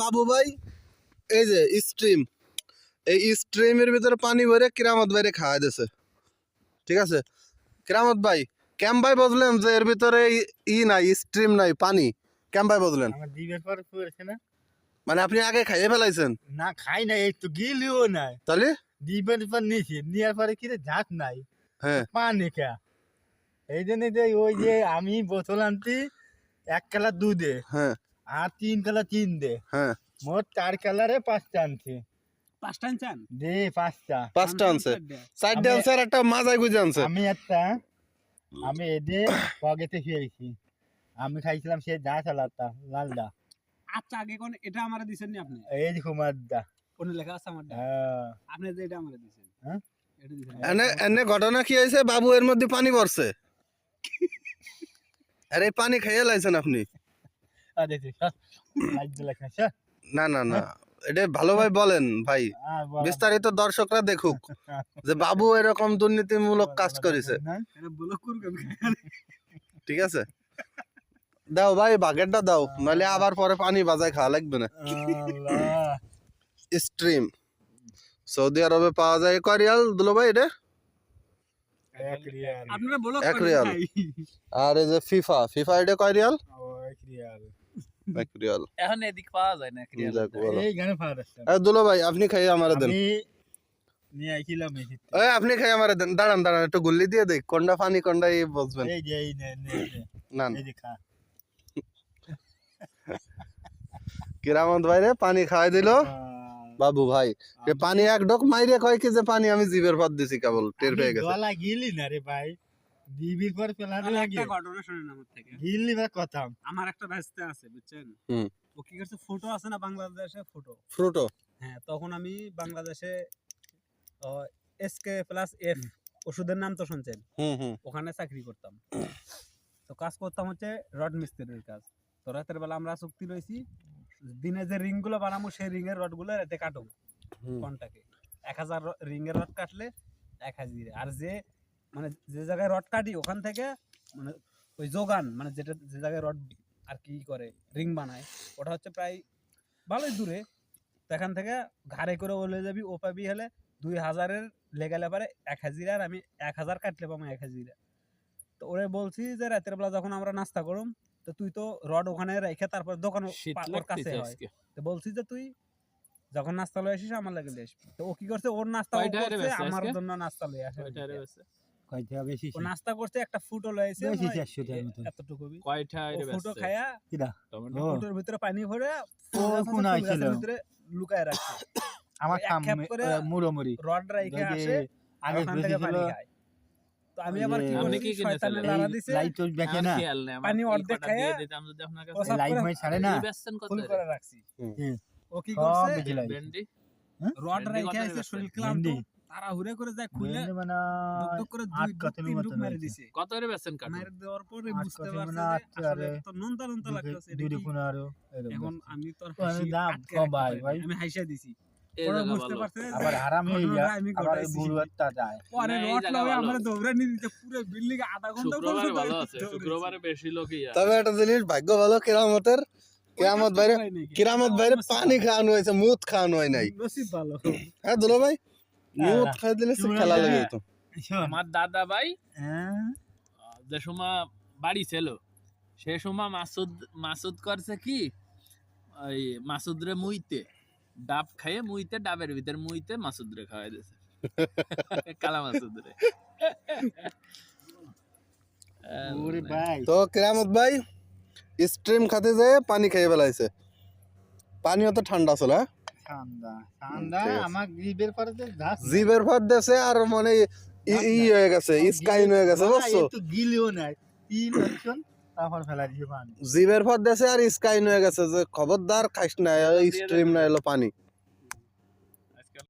বাবু ভাই এই যে স্ট্রিম, এই স্ট্রিমের ভিতরে পানি ভরে কিরামত ভাইরে খাওয়া দিয়েছে। ঠিক আছে কিরামত ভাই, কেম ভাই বুঝলেন যে এর ভিতরে নাই, স্ট্রিম নাই, পানি কেম ভাই বুঝলেন? আমার জিভের পরে পড়েছে না। মানে আপনি আগে খাইয়ে ফেলাইছেন? না খাই না, এই তো গিলিও নাই। তাহলে জিভের পর নিয়েছি, নেওয়ার পরে কি রে ঝাঁক নাই, হ্যাঁ পানি কে। এই জন্য ওই যে আমি বোতল আনতি 1 কালার দুধে, হ্যাঁ আর 3 কালার 3 দে, হ্যাঁ মোট 4 কালারে 5টা আনছি। 5টা আনছেন? দে 5টা। 5টা আনছে, 4টা আনছে আর একটা মাজায় গুজে আনছে। আমি এদে পকেটে খেয়েছি, আমি খাইছিলাম সেই দা সালাদটা লালদা। আচ্ছা আগে কোন এটা আমারে দিছেন নি আপনি? এই দেখো মারদা, কোন লেখা আছে আমারটা? হ্যাঁ আপনি যে এটা আমারে দিছেন, হ্যাঁ এটা দিছেন। এনে এনে ঘটনা কি হয়েছে, বাবু এর মধ্যে পানি ভরছে আর এই পানি খাইয়ে লাইছেন আপনি। আর দেখি লাইট লেখা আছে। না না না, এটা ভালোভাবে বলেন ভাই, বিস্তারিত দর্শকরা দেখুক যে বাবু এরকম দুর্নীতিমূলক কাজ করেছে। এটা ব্লক করবেন। ঠিক আছে দাও ভাই, বাগেটটা দাও, নাহলে আবার পরে পানি বাজায় খাওয়া লাগবে না। স্ট্রিম সৌদি আরবে পাওয়া যায়। কয় রিয়াল দিল ভাই এটা? 1 রিয়াল। আপনারা ব্লক 1 করেন রিয়াল। ভাই। আর এই যে ফিফা এটা কয় রিয়াল? 1 রিয়াল। 1 রিয়াল। এখন এদিক পাওয়া যায় না ক্রিয়া। যাক বলো। এই গানে ফাড়া আছে। দুলো ভাই আপনি খাইয়ে আমারে দেন। আমি নিয়ে আইছিলাম এই। এই আপনি খাইয়ে আমারে দেন। দাঁড়ান দাঁড়ান, একটু গুল্লি দিয়ে দেই, কোনটা পানি কোনটা এই বুঝবেন। এই যে এই নে না এই যে খা। কিরামত ভাইরে পানি খাওয়াই দিল বাবু ভাই। এ পানি এক ঢোক মাইরে কয় কি যে পানি আমি জিভের পথ দিছি, কেবল টের পেয়ে গেছে। গলা গিলি না রে ভাই, দিবির পর পেলানো লাগে। একটা ঘটনা শুনেন আমার থেকে। গিলি বা কথা। আমার একটা ভাইস্তে আছে বুঝছেন, হুম ও কি করছে, ফটো আছে না বাংলাদেশে ফটো। ফ্রুটো। হ্যাঁ তখন আমি বাংলাদেশে SK+F ওষুধের নাম তো শুনছেন, হুম ওখানে চাকরি করতাম। তো কাজ করতাম হচ্ছে রড মিস্ত্রির কাজ। তো রাতের বেলা আমরা চুক্তি রয়েছি, দিনে যে রিং গুলো বানাবো সেই রিং এর রড গুলো রাতে কাটবো কোনটাকে। 1000 রিং এর রড কাটলে 1000, আর যে মানে যে জায়গায় রড কাটি ওখান থেকে মানে ওই যোগান, মানে যেটা যে জায়গায় রড আর কি করে রিং বানায়, ওটা হচ্ছে প্রায় ভালোই দূরে। তো এখান থেকে ঘাড়ে করে বলে যাবি, ও পাবি হলে 2000-এর লেগালে পারে 1000, আর আমি 1000 কাটলে পাবো 1000। তো ওরে বলছি যে রাতের বেলা যখন আমরা নাস্তা করুম, তো তুই তো রড ওখানে রেখে তারপর দোকান ওর কাছে হয়, তো বলছি যে তুই যখন নাস্তা লয়ে আসিস আমার লাগে লিয়ে আসবি। তো ও কি করছে, ওর নাস্তা করছে, আমার জন্য নাস্তা লয়ে আসে। কয়টা বেশি ও নাস্তা করছে, একটা ফুটো লয়েছে বেশি 400 টাকার মতো। এতটুকু কয়টা ও ফুটো খায়া কিডা ফুটোর ভিতরে পানি ভরে ও কোন আইছিল ভিতরে লুকায় রাখছে। আমার এক কাম খেপ করে মুড়োমুড়ি রড রাইখে আসে, আগে ওখান বেশি থেকে ছিল। পানি খায়। তো আমি আবার কি আপনি করছি, কি কিনেছেন? শয়তানে লাড়া দিছে, লাইট তো দেখে না, পানি অর্ধেক খায়া ওসব লাইট মাই ছাড়ে না, ফুল করে রাখছি। হুম। ও কি সব করছে, বেশি লাইট রড ভেন্ডি রাইখে কত আসে, করে শরীর বেচছেন? ক্লান্ত, ভেন্ডি? তাড়াহুড়ো করে যায় খুলে মানে দুক করে 8 কাতনের 2-3 মতো ডুব মেরে হয়েছে। দিছে। কত করে বেচেন কাটুন? মেরে দেওয়ার পরে 8 বুঝতে কাতনের পারছে মানে যে 8 আসলে আরে তো নন্তা নন্তা লাগতেছে। এটা দুই কি? পনেরো এরকম এখন বেশি। আমি তোর ওখানে হাসি দাম আটকে কম রাখতে ভাই, পারি ভাই। নাই। আমি হাইসা দিছি। এই পরে জায়গা বুঝতে ভালো। পারছে যে আবার হারাম হয়ে ঘটনাটা যায়, আমি আবার ঘটাইছি। বুড়ুয়ারটা যায়। পরে না, এই রড জায়গা লয়ে ভালো। আমরা দৌড়ে নিয়ে দিতে পুরো বিল্ডিং আধা ঘন্টা শুক্রবারে ভালো আছে, শুক্রবারে বেশি লোকই আসে। তবে একটা জিনিস ভাগ্য ভালো কিরামতের, কিরামত বাইরে পানি খাওয়ানো হয়েছে, মুত খাওয়ানো হয় নাই। নসিব ভালো। হ্যাঁ দুলো ভাই, মুত খাই দিলে সে খেলা লেগে যেত। আমার দাদা ভাই হ্যাঁ যে সময় বাড়ি ছিল সে সময় মাসুদ করছে কি, ওই মাসুদ রে মুইতে ডাব খাইয়ে মুইতে ডাবের ভিতর মুইতে মাসুদ রে খাওয়াই দিয়েছে। কালা মাসুদ রে। ওরে ভাই, তো কিরামত ভাই স্ট্রিম খাতে যেয়ে পানি খেয়ে ফেলাইছে। পানিও তো ঠান্ডা ছিল। হ্যাঁ ঠান্ডা ঠান্ডা ঠিক আছে। আমার জিভের পরে যে ঝাঁস জিভের ভাত দেশে আর মানে হয়ে গেছে, স্কাইন হয়ে গেছে, বুঝছো? একটু গিলিও নাই, 3 অপশন তারপর ফেলা দিয়ে পানি। জিভের ভাত দেশে আর স্কাইন হয়ে গেছে যে খবরদার খাইস না, স্ট্রিম না এলো পানি।